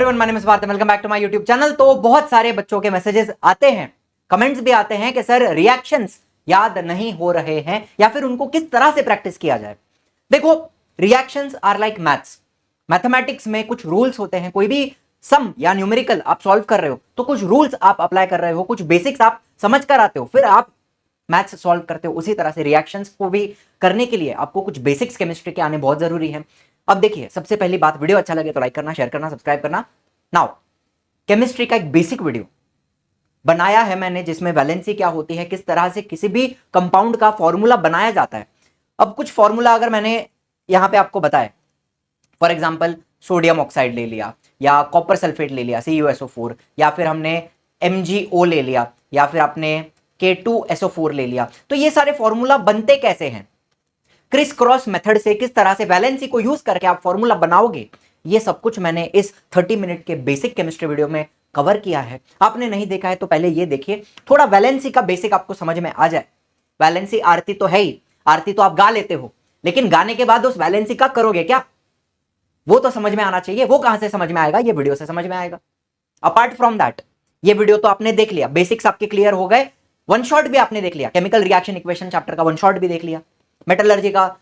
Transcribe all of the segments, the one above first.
Everyone, my name is Parth, welcome back to my YouTube channel. तो बहुत सारे बच्चों के मैसेजेस आते हैं, कमेंट्स भी आते हैं कि सर रिएक्शंस याद नहीं हो रहे हैं या फिर उनको किस तरह से प्रैक्टिस किया जाए। देखो, reactions are like maths. Mathematics में कुछ रूल्स होते हैं। कोई भी सम या न्यूमेरिकल आप सॉल्व कर रहे हो तो कुछ रूल्स आप अप्लाई कर रहे हो, कुछ बेसिक्स आप समझ कर आते हो, फिर आप मैथ्स सॉल्व करते हो। उसी तरह से रिएक्शंस को भी करने के लिए आपको कुछ बेसिक्स केमिस्ट्री के आने बहुत जरूरी है। अब देखिए, सबसे पहली बात, वीडियो अच्छा लगे तो लाइक करना, शेयर करना, सब्सक्राइब करना। नाउ, केमिस्ट्री का एक बेसिक वीडियो बनाया है मैंने जिसमें वैलेंसी क्या होती है, किस तरह से किसी भी कंपाउंड का फॉर्मूला बनाया जाता है। अब कुछ फॉर्मूला अगर मैंने यहां पे आपको बताया, फॉर एग्जांपल सोडियम ऑक्साइड ले लिया या कॉपर सल्फेट ले लिया CuSO4, या फिर हमने MgO ले लिया, या फिर आपने K2SO4 ले लिया, तो ये सारे फॉर्मूला बनते कैसे हैं, क्रिस क्रॉस मेथड से किस तरह से वैलेंसी को यूज करके आप फॉर्मूला बनाओगे, ये सब कुछ मैंने इस 30 मिनट के बेसिक केमिस्ट्री वीडियो में कवर किया है। आपने नहीं देखा है तो पहले ये देखिए, थोड़ा वैलेंसी का बेसिक आपको समझ में आ जाए। वैलेंसी आरती तो है ही, आरती तो आप गा लेते हो, लेकिन गाने के बाद उस वैलेंसी का करोगे क्या, वो तो समझ में आना चाहिए। वो कहां से समझ में आएगा, ये वीडियो से समझ में आएगा। अपार्ट फ्रॉम दैट, ये वीडियो तो आपने देख लिया, बेसिक्स आपके क्लियर हो गए, वन शॉट भी आपने देख लिया, केमिकल रिएक्शन इक्वेशन चैप्टर का वन शॉट भी देख लिया, मेटलर्जी का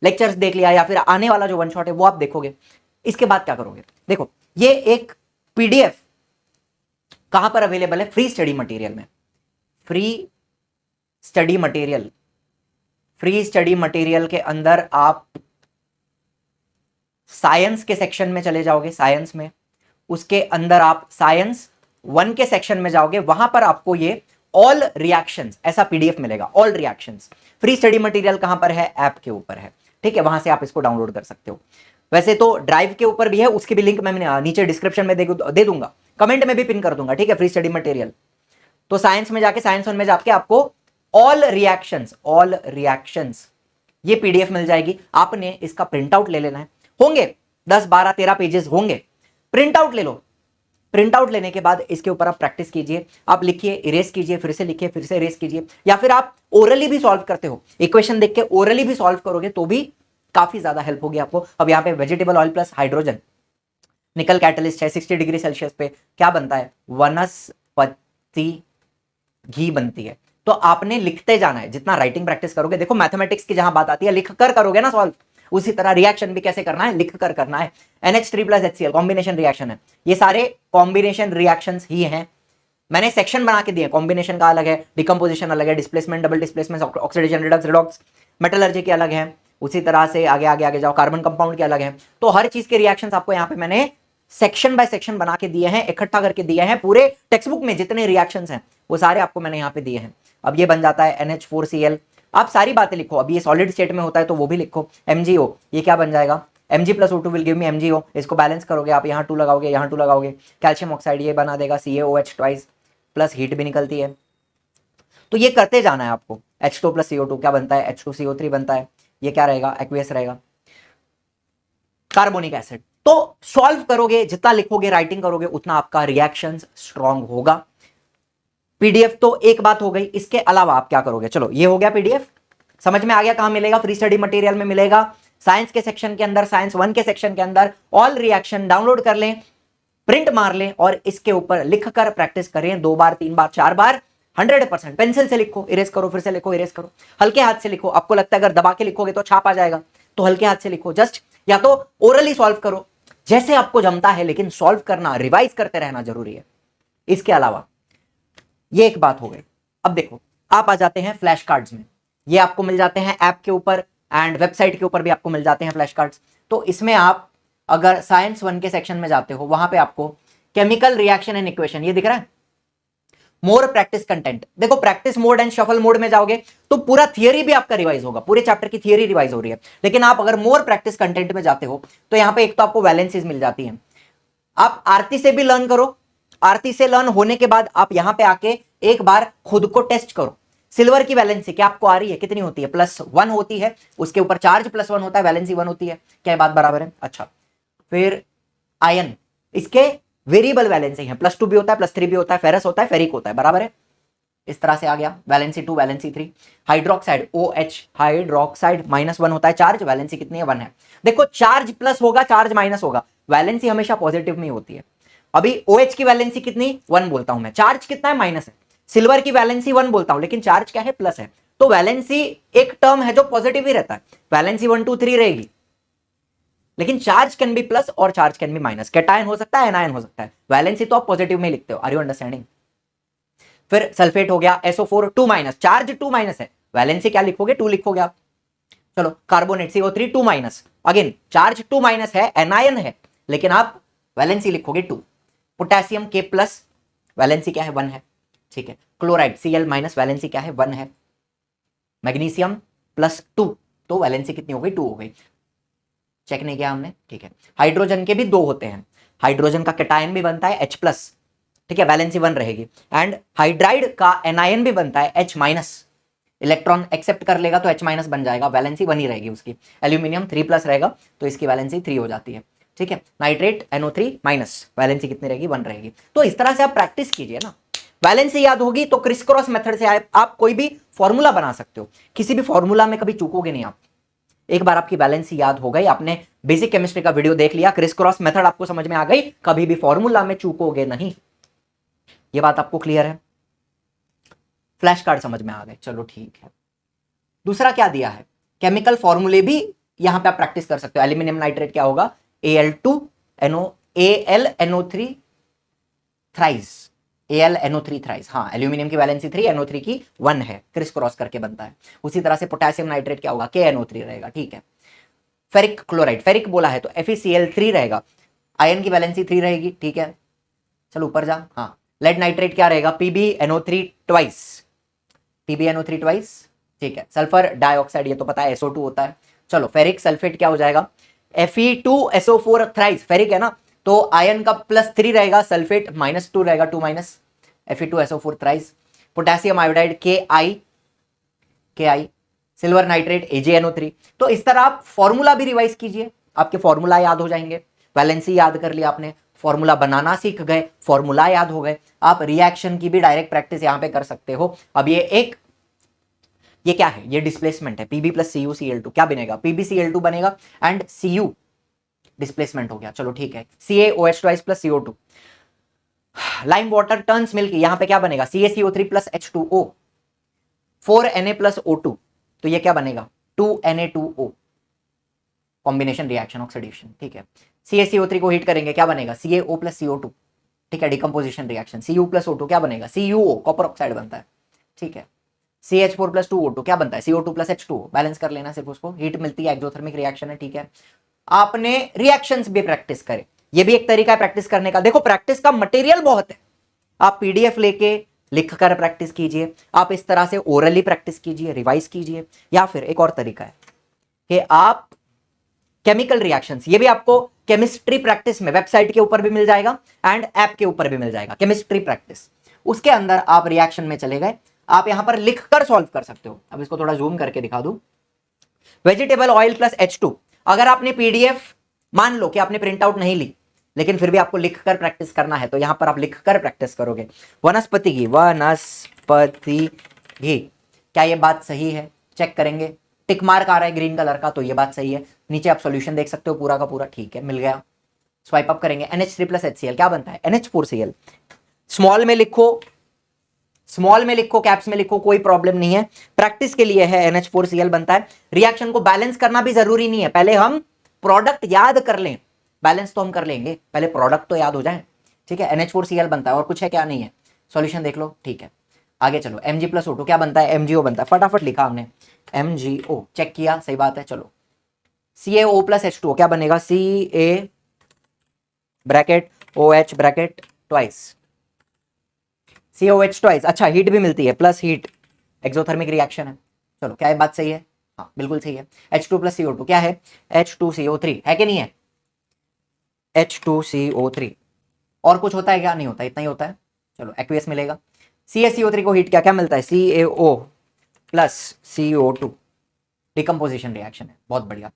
लेक्चर्स देख लिया, या फिर आने वाला जो वन शॉट है वो आप देखोगे। इसके बाद क्या करोगे, देखो ये एक PDF कहां पर अवेलेबल है, फ्री स्टडी मटेरियल में। Free study material, free study material के अंदर आप साइंस के सेक्शन में चले जाओगे, साइंस में, उसके अंदर आप साइंस 1 के सेक्शन में जाओगे, वहां पर आपको ये ऑल रिएक्शंस ऐसा PDF मिलेगा। All reactions free study material कहां पर है, ऐप के ऊपर है, ठीक है, वहां से आप इसको डाउनलोड कर सकते हो। वैसे तो ड्राइव के ऊपर भी है, उसकी भी लिंक मैं नीचे डिस्क्रिप्शन में दे दूंगा, कमेंट में भी पिन कर दूंगा, ठीक है, फ्री स्टडी मटेरियल। तो साइंस में जाके, साइंस 1 में जाके आपको ऑल रिएक्शंस ये PDF मिल जाएगी। आपने इसका प्रिंट आउट ले लेना है, होंगे 10 12 13 पेजेस होंगे, प्रिंट आउट ले लो। प्रिंट आउट लेने के बाद इसके ऊपर आप प्रैक्टिस कीजिए, आप लिखिए, इरेज कीजिए, फिर से लिखिए, फिर से इरेज कीजिए, या फिर आप ओरली भी सॉल्व करते हो, इक्वेशन देख के ओरली भी सॉल्व करोगे तो भी काफी ज्यादा हेल्प होगी आपको। अब यहाँ पे वेजिटेबल ऑयल प्लस हाइड्रोजन निकल कैटलिस्ट है, 60 डिग्री सेल्सियस पे क्या बनता है, वनस्पति घी बनती है। तो आपने लिखते जाना है, जितना राइटिंग प्रैक्टिस करोगे। देखो, मैथमेटिक्स की जहां बात आती है, लिख कर करोगे ना सॉल्व, उसी तरह रिएक्शन भी कैसे करना है, लिख कर करना है। NH3 + HCl कॉम्बिनेशन रिएक्शन है, ये सारे कॉम्बिनेशन रिएक्शंस ही हैं। मैंने सेक्शन बना के दिए, कॉम्बिनेशन का अलग है, डिकम्पोजिशन अलग है, displacement, double displacement, oxidation, Redux, redox, metallurgy के अलग है, उसी तरह से आगे आगे आगे जाओ, कार्बन कंपाउंड के अलग है। तो हर चीज के रिएक्शंस आपको यहाँ पे मैंने सेक्शन बाय सेक्शन बना के दिए हैं, इकट्ठा करके दिए हैं। पूरे टेक्स्ट बुक में जितने रिएक्शंस हैं वो सारे आपको मैंने यहाँ पे दिए हैं। अब ये बन जाता है NH4Cl, आप सारी बातें लिखो। अब ये सॉलिड स्टेट में होता है तो वो भी लिखो। MgO, ये क्या बन जाएगा, Mg + O2 will give me MgO। इसको बैलेंस करोगे आप, यहाँ 2 लगाओगे, यहाँ 2 लगाओगे, कैल्शियम ऑक्साइड ये बना देगा CaOH ट्वाइस, प्लस हीट भी निकलती है। तो ये करते जाना है आपको। H2 + CO2 क्या बनता है, H2CO3 बनता है, ये क्या रहेगा, एक्वियस रहेगा, कार्बोनिक एसिड। तो सॉल्व करोगे, जितना लिखोगे, राइटिंग करोगे, उतना आपका रिएक्शंस स्ट्रांग होगा। PDF तो एक बात हो गई, इसके अलावा आप क्या करोगे, चलो ये हो गया PDF, समझ में आ गया कहां मिलेगा, फ्री स्टडी मटेरियल में मिलेगा, साइंस के सेक्शन के अंदर, साइंस 1 के सेक्शन के अंदर। ऑल रिएक्शन डाउनलोड कर लें, प्रिंट मार लें और इसके ऊपर लिखकर प्रैक्टिस करें 2 बार 3 बार 4 बार, 100%। पेंसिल से लिखो, इरेज करो, फिर से लिखो, इरेज करो, हल्के हाथ से लिखो। आपको लगता है अगर दबा के लिखोगे तो छाप आ जाएगा, तो हल्के हाथ से लिखो। जस्ट या तो ओरली सॉल्व करो जैसे आपको जमता है, लेकिन सॉल्व करना, रिवाइज करते रहना जरूरी है। इसके अलावा ये एक बात हो गई। अब देखो, आप आ जाते हैं फ्लैश कार्ड्स में, ये आपको मिल जाते हैं ऐप के ऊपर एंड वेबसाइट के ऊपर भी आपको मिल जाते हैं फ्लैश कार्ड्स। तो इसमें आप अगर साइंस 1 के सेक्शन में जाते हो, वहां पे आपको केमिकल रिएक्शन एंड इक्वेशन ये दिख रहा है, मोर प्रैक्टिस कंटेंट। देखो, practice mode and shuffle mode में जाओगे तो पूरा थियरी भी आपका रिवाइज होगा, पूरे चैप्टर की थियरी रिवाइज हो रही है। लेकिन आप अगर मोर प्रैक्टिस कंटेंट में जाते हो तो यहां पे एक तो आपको वैलेंसीज मिल जाती हैं, आप आरती से भी लर्न करो। आरती से लर्न होने के बाद आप यहां पे आके एक बार खुद को टेस्ट करो। सिल्वर की वैलेंसी क्या आपको आ रही है, कितनी होती है, +1 होती है, उसके ऊपर चार्ज +1 होता है, वैलेंसी 1 होती है, क्या बात बराबर है। अच्छा, फिर आयन, इसके वेरिएबल वैलेंसी है, +2 भी होता है, +3 भी होता है, फेरस होता है, फेरिक होता है, बराबर है। इस तरह से आ गया, valency 2, valency 3। Hydroxide OH, hydroxide -1 होता है चार्ज, वैलेंसी कितनी है, 1 है। देखो, चार्ज प्लस होगा, चार्ज माइनस होगा, वैलेंसी हमेशा पॉजिटिव में होती है। अभी OH की वैलेंसी कितनी 1 बोलता हूं मैं, चार्ज कितना है माइनस है, सिल्वर की वैलेंसी 1 बोलता हूं लेकिन चार्ज क्या है प्लस है, तो वैलेंसी एक टर्म है जो पॉजिटिव ही रहता है, वैलेंसी 1 2 3 रहेगी, लेकिन चार्ज कैन बी प्लस और charge can be minus, cation हो सकता है एनायन हो सकता है, वैलेंसी तो आप पॉजिटिव में लिखते हो, आर यू अंडरस्टैंडिंग। फिर सल्फेट हो गया SO4 2 माइनस, चार्ज 2 माइनस है, वैलेंसी क्या लिखोगे 2 लिखोगे आप। चलो carbonate CO3 2 minus, again charge 2 minus है, एनायन है, लेकिन आप वैलेंसी लिखोगे 2। पोटेशियम K प्लस, वैलेंसी क्या है 1 है, ठीक है। क्लोराइड Cl माइनस, वैलेंसी क्या है 1 है। मैग्नीशियम प्लस 2, तो वैलेंसी कितनी हो गई 2 हो गई, चेक नहीं किया हमने, ठीक है। हाइड्रोजन के भी 2 होते हैं, हाइड्रोजन का कैटायन भी बनता है H प्लस, ठीक है, वैलेंसी 1 रहेगी, एंड हाइड्राइड का एनायन भी बनता है H माइनस, इलेक्ट्रॉन एक्सेप्ट कर लेगा तो H माइनस बन जाएगा, वैलेंसी 1 ही रहेगी उसकी। एल्यूमिनियम 3 प्लस रहेगा तो इसकी वैलेंसी 3 हो जाती है, ठीक है। नाइट्रेट NO3 माइनस, वैलेंसी कितनी रहेगी 1 रहेगी। तो इस तरह से आप प्रैक्टिस कीजिए ना, वैलेंसी याद होगी तो क्रिस क्रॉस मेथड से आप कोई भी फॉर्मूला बना सकते हो, किसी भी फॉर्मूला में कभी चूकोगे नहीं आप। एक बार आपकी बैलेंस याद हो गई, आपने बेसिक केमिस्ट्री का वीडियो देख लिया, क्रिस क्रॉस मेथड आपको समझ में आ गई, कभी भी फॉर्मूला में चूकोगे नहीं, ये बात आपको क्लियर है। फ्लैश कार्ड समझ में आ गए, चलो ठीक है। दूसरा क्या दिया है, केमिकल फॉर्मूले भी यहां पे आप प्रैक्टिस कर सकते हो। एल्यूमिनियम नाइट्रेट क्या होगा, AlNO3 थ्राइस, AlNO3 थ्राइस, हाँ एल्यूमिनियम की वैलेंसी 3, NO3 की 1 है, क्रिस क्रॉस करके बनता है। उसी तरह से पोटेशियम नाइट्रेट क्या होगा, KNO3 रहेगा, ठीक है। फेरिक क्लोराइड, फेरिक बोला है तो FeCl3 रहेगा, आयन की वैलेंसी 3 रहेगी, ठीक है। चलो ऊपर जा, हाँ। लेड नाइट्रेट क्या रहेगा, PbNO3 ट्वाइस, PbNO3 ट्वाइस, ठीक है। सल्फर डाइऑक्साइड ये तो पता है SO2 होता है। चलो फेरिक सल्फेट क्या हो जाएगा, Fe2SO4 थ्राइस, फेरिक है ना, तो आयन का +3 रहेगा, सल्फेट -2 रहेगा, 2 minus, Fe2SO4 thrice. Potassium iodide Ki, silver nitrate AgNO3। तो इस तरह आप फॉर्मूला भी रिवाइज कीजिए, आपके फॉर्मूला याद हो जाएंगे। वैलेंसी याद कर लिया आपने, फॉर्मूला बनाना सीख गए, फॉर्मूला याद हो गए, आप रिएक्शन की भी डायरेक्ट प्रैक्टिस यहां पे कर सकते हो। अब ये क्या है, ये डिस्प्लेसमेंट है, Pb प्लस CuCl2 क्या बनेगा, PbCl2 बनेगा, एंड Cu डिस्प्लेसमेंट हो गया, चलो ठीक है। CaOH twice plus CO2, lime water turns milk, यहां पे क्या बनेगा, CaCO3 plus H2O, 4Na plus O2, तो ये क्या बनेगा 2Na2O, कॉम्बिनेशन रिएक्शन ऑक्सीडेशन, ठीक है। CaCO3 को हीट करेंगे क्या बनेगा, CaO प्लस CO2, ठीक है, decomposition reaction. Cu plus O2 क्या बनेगा, CuO, कॉपर ऑक्साइड बनता है, ठीक है। CH4 प्लस 2O2 क्या बनता है, CO2 प्लस H2O, बैलेंस कर लेना सिर्फ उसको, हीट मिलती है, एक्सोथर्मिक रिएक्शन है, ठीक है। आपने रिएक्शंस भी प्रैक्टिस करे, ये भी एक तरीका है प्रैक्टिस करने का। देखो प्रैक्टिस का मटेरियल बहुत है, आप PDF लेके लिख कर प्रैक्टिस कीजिए, आप इस तरह से ओरली प्रैक्टिस कीजिए, रिवाइज कीजिए, या फिर एक और तरीका है कि आप केमिकल रिएक्शंस, ये भी आपको केमिस्ट्री प्रैक्टिस में वेबसाइट के ऊपर भी मिल जाएगा एंड ऐप के ऊपर भी मिल जाएगा, केमिस्ट्री प्रैक्टिस, उसके अंदर आप रिएक्शन में चले गए, आप यहां पर लिख कर सॉल्व कर सकते हो। अब इसको थोड़ा जूम करके दिखा दूं, वेजिटेबल ऑयल प्लस H2, अगर आपने PDF मान लो कि आपने प्रिंट आउट नहीं ली, लेकिन फिर भी आपको लिखकर प्रैक्टिस करना है, तो यहां पर आप लिखकर प्रैक्टिस करोगे। वनस्पति घी, क्या ये बात सही है, चेक करेंगे, टिक मार्क आ रहा है ग्रीन कलर का, तो ये बात सही है। नीचे आप सॉल्यूशन देख सकते हो पूरा का पूरा, ठीक है, मिल गया। स्वाइप अप करेंगे, NH3 प्लस HCl क्या बनता है, NH4Cl, स्मॉल में लिखो, स्मॉल में लिखो, कैप्स में लिखो, कोई प्रॉब्लम नहीं है, प्रैक्टिस के लिए है, NH4Cl बनता है। रिएक्शन को बैलेंस करना भी जरूरी नहीं है, पहले हम प्रोडक्ट याद कर लें, बैलेंस तो हम कर लेंगे, पहले प्रोडक्ट तो याद हो जाए, ठीक है। NH4Cl बनता है, और कुछ है क्या, नहीं है, सॉल्यूशन देख लो, ठीक है। आगे चलो, Mg प्लस O2 क्या बनता है, MgO बनता है, फटाफट लिखा हमने, MgO, चेक किया, सही बात है। चलो CaO प्लस H2O क्या बनेगा, Ca bracket OH bracket twice, COH twice, अच्छा हीट भी मिलती है, प्लस हीट, एक्सोथर्मिक रिएक्शन है। चलो क्या ये बात सही है, हाँ बिल्कुल सही है। H2 प्लस CO2 क्या है, H2CO3 है कि नहीं है, H2CO3, और कुछ होता है क्या, नहीं होता, इतना ही होता है। चलो एक्वियस मिलेगा। CaCO3 को हीट क्या क्या मिलता है, CaO plus CO2, decomposition reaction है, बहुत बढ़िया।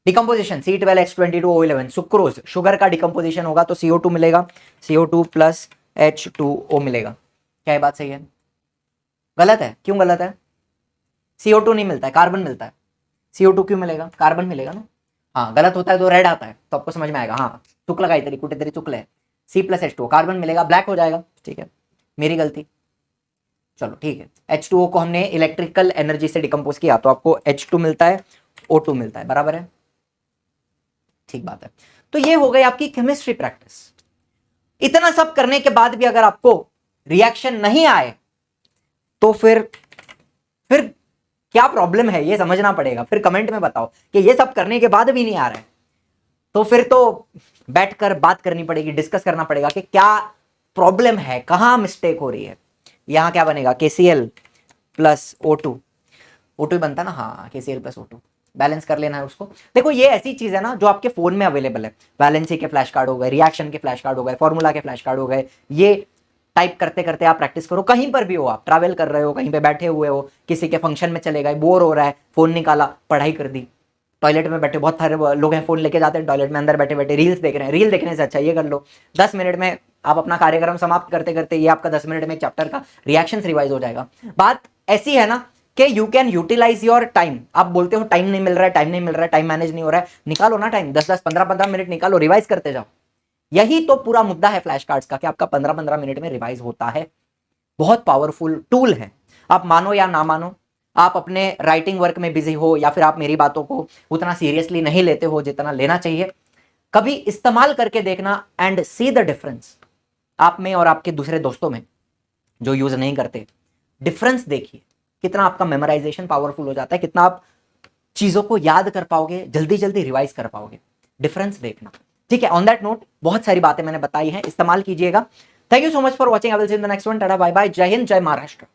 डिकम्पोजिशन C12H22O11, सुक्रोज, शुगर का डिकम्पोजिशन होगा तो CO2 मिलेगा, CO2 प्लस H2O मिलेगा। क्या ये बात सही है, गलत है, क्यों गलत है, CO2 नहीं मिलता है, कार्बन मिलता है, CO2 क्यों मिलेगा, कार्बन मिलेगा ना, हाँ गलत होता है तो रेड आता है, तो आपको समझ में आएगा, हाँ चुक लगाई तेरी कुटे तेरी चुक ले, C+H2O, कार्बन मिलेगा, ब्लैक हो जाएगा, ठीक है, मेरी गलती। चलो ठीक है, H2O को हमने इलेक्ट्रिकल एनर्जी से डिकम्पोज किया तो आपको H2 मिलता है, O2 मिलता है, बराबर है, ठीक बात है। तो ये हो गई आपकी केमिस्ट्री प्रैक्टिस। इतना सब करने के बाद भी अगर आपको रिएक्शन नहीं आए तो फिर क्या प्रॉब्लम है ये समझना पड़ेगा। फिर कमेंट में बताओ कि ये सब करने के बाद भी नहीं आ रहा है, तो फिर तो बैठकर बात करनी पड़ेगी, डिस्कस करना पड़ेगा कि क्या प्रॉब्लम है, कहां मिस्टेक हो रही है। यहां क्या बनेगा, KCl प्लस O2 बनता ना, हाँ KCl प्लस O2, बैलेंस कर लेना है उसको। देखो ये ऐसी चीज है ना जो आपके फोन में अवेलेबल है, वैलेंसी के फ्लैश कार्ड हो गए, रिएक्शन के फ्लैश कार्ड हो गए, फॉर्मूला के फ्लैश कार्ड हो गए, ये टाइप करते करते आप प्रैक्टिस करो, कहीं पर भी हो, आप ट्रैवल कर रहे हो, कहीं पे बैठे हुए हो, किसी के फंक्शन में चले गए, बोर हो रहा है, फोन निकाला, पढ़ाई कर दी, टॉयलेट में बैठे, बहुत सारे लोग हैं फोन लेके जाते हैं टॉयलेट में, अंदर बैठे बैठे रील्स देख रहे हैं, रील देखने से अच्छा ये कर लो, 10 मिनट में आप अपना कार्यक्रम समाप्त करते करते ये आपका 10 मिनट में चैप्टर का रिएक्शन रिवाइज हो जाएगा। बात ऐसी है ना कि you can utilise your time. आप बोलते हो टाइम नहीं मिल रहा है, टाइम नहीं मिल रहा है, टाइम मैनेज नहीं हो रहा है, निकालो ना टाइम, 10-10 15-15 मिनट निकालो, रिवाइज करते जाओ। यही तो पूरा मुद्दा है फ्लैश कार्ड्स का कि आपका 15-15 मिनट में रिवाइज होता है। बहुत पावरफुल टूल है, आप मानो या ना मानो। आप अपने राइटिंग वर्क में बिजी हो या फिर आप मेरी बातों को उतना सीरियसली नहीं लेते हो जितना लेना चाहिए, कभी इस्तेमाल करके देखना एंड सी द डिफरेंस आप में और आपके दूसरे दोस्तों में जो यूज नहीं करते। डिफरेंस देखिए, कितना आपका मेमोराइजेशन पावरफुल हो जाता है, कितना आप चीजों को याद कर पाओगे, जल्दी जल्दी रिवाइज कर पाओगे, डिफरेंस देखना। ठीक है, ऑन दैट नोट बहुत सारी बातें मैंने बताई हैं, इस्तेमाल कीजिएगा। Thank you so much for watching, I will see in the next one, tata bye bye, जय हिंद, जय महाराष्ट्र।